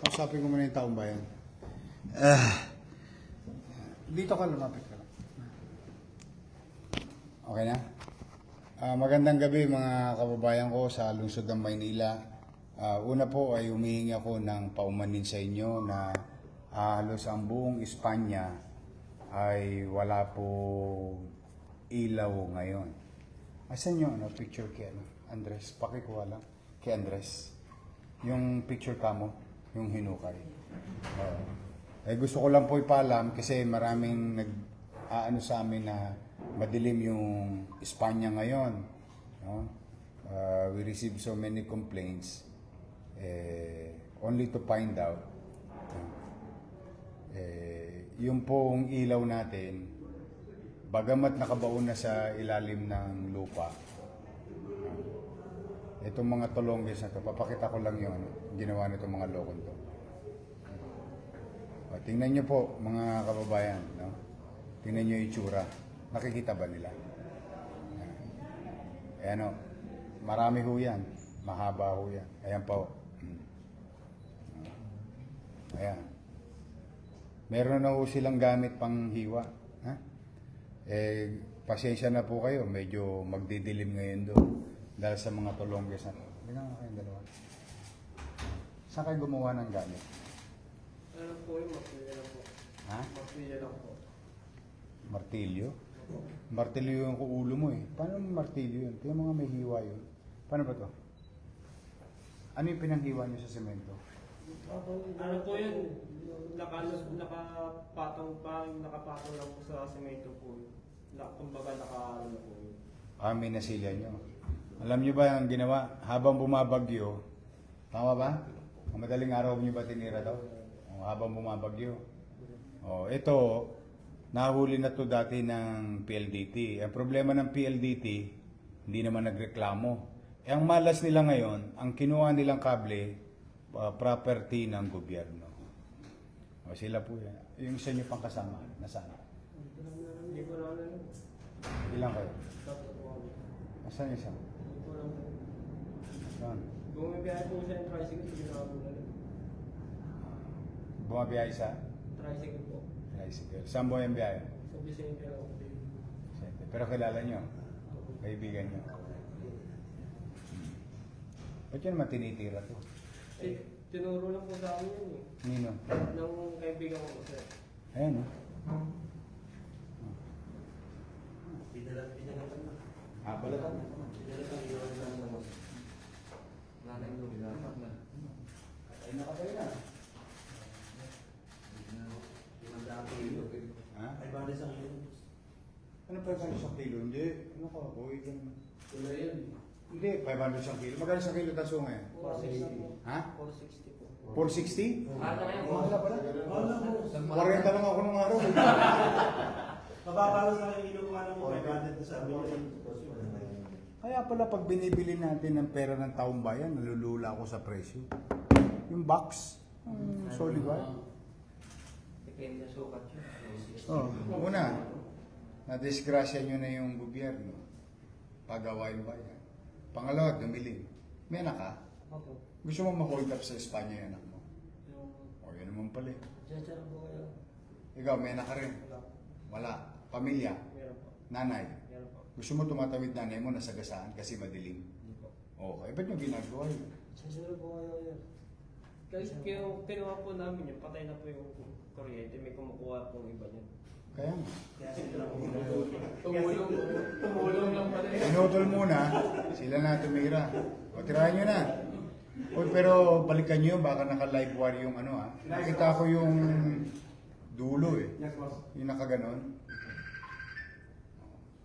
Kausapin ko muna yung taong bayan. Dito ka, lumapit ka lang. Okay na? Magandang gabi mga kababayan ko sa lungsod ng Maynila. Una po ay humihingi ako ng paumanin sa inyo na halos ang buong Espanya ay wala po ilaw ngayon. Asan yung picture kay Andres? Pakikuha lang kay Andres. Yung picture ka mo, yung hinukay. Gusto ko lang po ipaalam kasi maraming nag-aano sa amin na madilim yung Espanya ngayon. No? We received so many complaints only to find out yung pong ilaw natin, bagamat nakabaon na sa ilalim ng lupa. Itong mga tulonggis na ito, papakita ko lang yung ginawa nitong mga lokon to. Tingnan nyo po mga kababayan, no? Tingnan nyo yung itsura. Nakikita ba nila? Ayan o, marami ho yan. Mahaba ho yan. Ayan po. Ayan. Meron na ho silang gamit pang hiwa. Ha? Pasensya na po kayo. Medyo magdidilim ngayon doon. Dahil sa mga tulonggis na ito. Tingnan nga kayong dalawa. Saan kayo gumawa ng gamit? Ano po yung martilyo lang po? Ha? Martilyo lang po. Martilyo? Martilyo yung ulo mo eh. Paano martilyo yun? Ito yung mga may hiwa yun. Paano ba to? Ano yung pinanghiwa nyo sa semento? Ano po yun? Nakapatong lang po sa semento po yun. Kumbaga ano po yun. May nasilya nyo. Alam nyo ba ang ginawa? Habang bumabagyo, tama ba? Ang madaling araw nyo ba tinira daw? Habang bumabagyo. Ito, nahuli na to dati ng PLDT. Ang problema ng PLDT, hindi naman nagreklamo. Ang malas nila ngayon, ang kinuha nilang kable, property ng gobyerno. Sila po yan. Yung isa nyo pang kasama, nasaan? Hindi ko na alam. Ilan kayo? Nasaan yung isa? Saan? Bumabiyahe po siya yung tricycle, hindi na ako alam. Bumabiyahe sa? Tricycle po. Tricycle. Saan mo yung biyahe? Sa Vicente lang po. Pero kilala nyo? Kaibigan nyo? Ba't yun naman tinitira to? Tinuro lang po sa amin yun eh. Nino? Nang kaibigan ko po sir. Ayan Pinalatan na. balatan na. Pinalatan na. Nanay mo, pinalatan na. Ay, nakatayo na. Ha? Ay, bali sa akin. Ano 500 sa kilo? Hindi. Ano ka? Uy, ganun. Wala yun. Hindi, 500 sa kilo. Magkano sa kilo taso ngayon? 460. Ha? 460 po. 460? Ano yan? Wala pala. Wala mo. 40 lang ako nung araw. Mababalo sa akin kinukuha ng 500 na sabi ko. Kaya pala pag binibili natin ng pera ng taong bayan, nalulula ako sa presyo. Yung box, solid ba? Depende sa sukat yun. Una, na-disgrasya nyo na yung gobyerno. Pagawain bayan. Pangalawa, dumilim. May anak ka? Opo. Gusto mo ma-hold up sa Espanya yung anak mo? O, yun naman pala eh. Diyan po kayo. Ikaw, may anak ka rin? Wala. Wala. Pamilya? Meron po. Nanay? Meron po. Gusto mo tumatawid nanay mo, nasagasaan kasi madilim? Hindi po. Okay, ba't nyo ginagawa yun? Susunod po kayo yan. Kasi kinuha po namin yun, patay na po yung kuryente, may kumukuha pong iba niyan. Kaya nga. Kaya sila lang Tumulong lang pala yun. Pinutol muna, sila na tumira. O, tirahan nyo na. O, pero balikan nyo, baka naka-live wire yung ano ha. Nakita ko yung dulo eh. Yung nakaganon.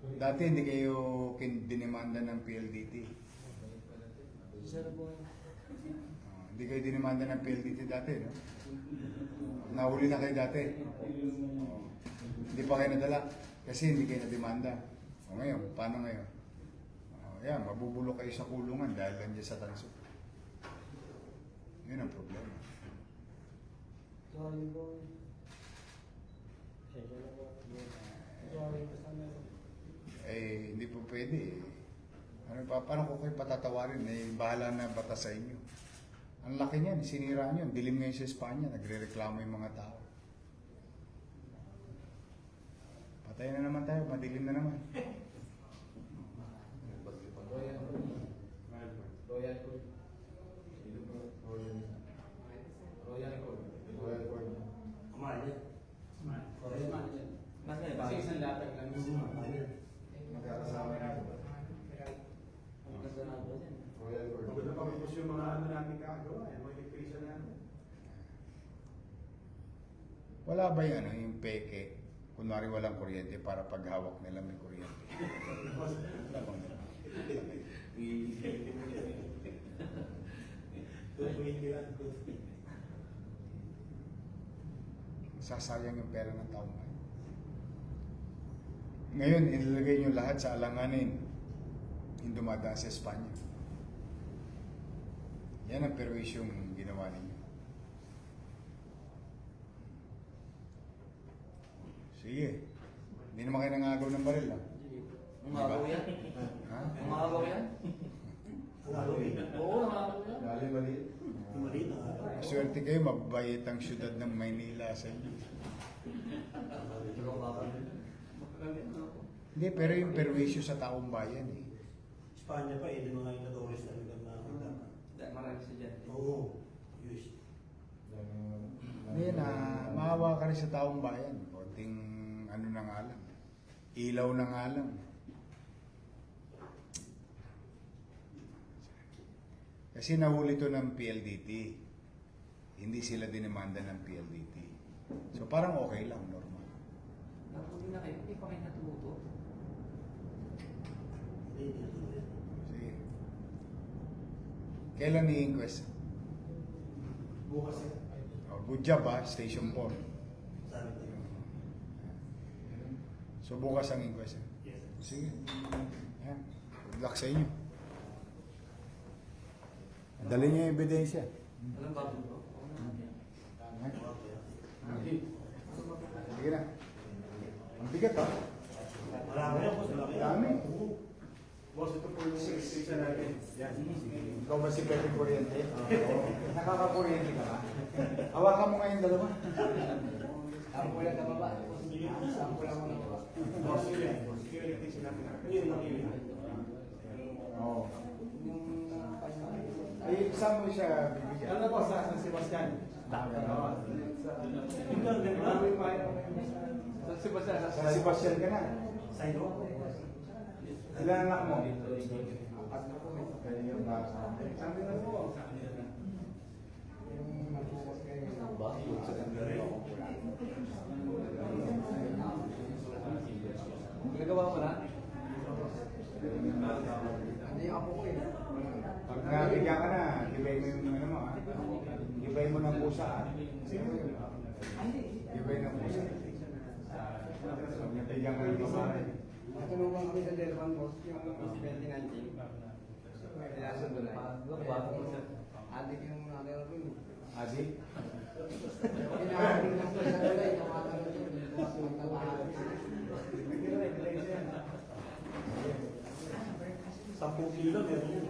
Dati hindi kayo dinimanda ng PLDT. Susunod po kayo. Hindi kayo dinimanda ng PLDT dati, no? Nahuli na kayo dati. Hindi pa kayo nadala kasi hindi kayo nademanda. O ngayon, paano ngayon? Yan, mabubulok kayo sa kulungan dahil nandiyan sa tanso. Yun ang problema. Sorry po. Pasensya na po. Sorry po sana. Hindi po pwede eh. Paano ko kayo patatawarin? Bahala na batas sa inyo. Ang laki niyan, sinira niyo. Dilim ngayon sa Espanya, nagre-reklamo yung mga tao. Patay na naman tayo, madilim na naman. Kumain yan. Mas may Kasi isang latag lang yung Kumain yan. magkakasama na. Maganda pa po yung mga ano namin kakagawa. Yung mga electrician namin. Wala ba yan, yung peke? Kunwari walang kuryente para paghawak nila may kuryente. Wala bang ganun? Sasayang yung pera ng tao ngayon. Ngayon, inilagay nyo lahat sa alanganin yung dumadaan sa Espanya. Yan ang perwisyong ginawa ninyo. Sige. Hindi naman kayo nangagaw ng baril, ha? Umagaw yan? Ha? Umagaw yan? Ang Halloween. Oo, umagaw yan. Mali. Maliit na Swerte kayo, mabait ang syudad ng Maynila sa inyo. Hindi, pero yung perwisyo sa taong bayan, eh. Espanya pa eh, di mga inadores na lugar na Marami sa dyan. Oo. Yes. Hindi na, maawa ka rin sa taong bayan. Konting ano na nga lang. Ilaw na nga lang. Kasi nahuli to ng PLDT. Hindi sila dinimanda ng PLDT. So parang okay lang, normal. Napuli na kayo, hindi pa kayo natumuto. Hindi. Sige. Kailan ni-inquest? Bukas yan. Oh, good job ha, Station 4. Sabi tayo. So bukas ang inquest. Yes. Sige. Yan. Good luck sa inyo. Dali niyo yung ebidensya. Alam ba ito? Sige na. Ang bigat ha. Marami yan po. Marami yan. Dami. Boss, ito po yung electrician natin. Yan. Ikaw ba si Pepe Kuryente? Nakaka-kuryente ka ba? Hawakan mo nga yung dalawa. Ang wala ka baba. Ang wala mo na baba. Boss, yun. Yung electrician natin. Yun, makili. Oo. Yung Ay, saan mo siya bibigyan? Ano po sa San Sebastian? Dami. Yung ganda. Sa Sebastian. Sa Sebastian ka na. Sign off. Ilan anak mo? Nagawa mo na? Hindi ako ko eh. Pag nabigyan ka na, gibay mo yung ano mo ha. Gibay mo ng pusa ha. Gibay ng pusa. Pag nabigyan ka ng pusa. Natulungan kami sa Delvan Boss, yung 2019. Kaya sa doon ay. Adik yung natin rin. Adi? Pinaadik lang po sa doon ay. Tumatanong yun. Tumatanong. 10 kilo meron yun.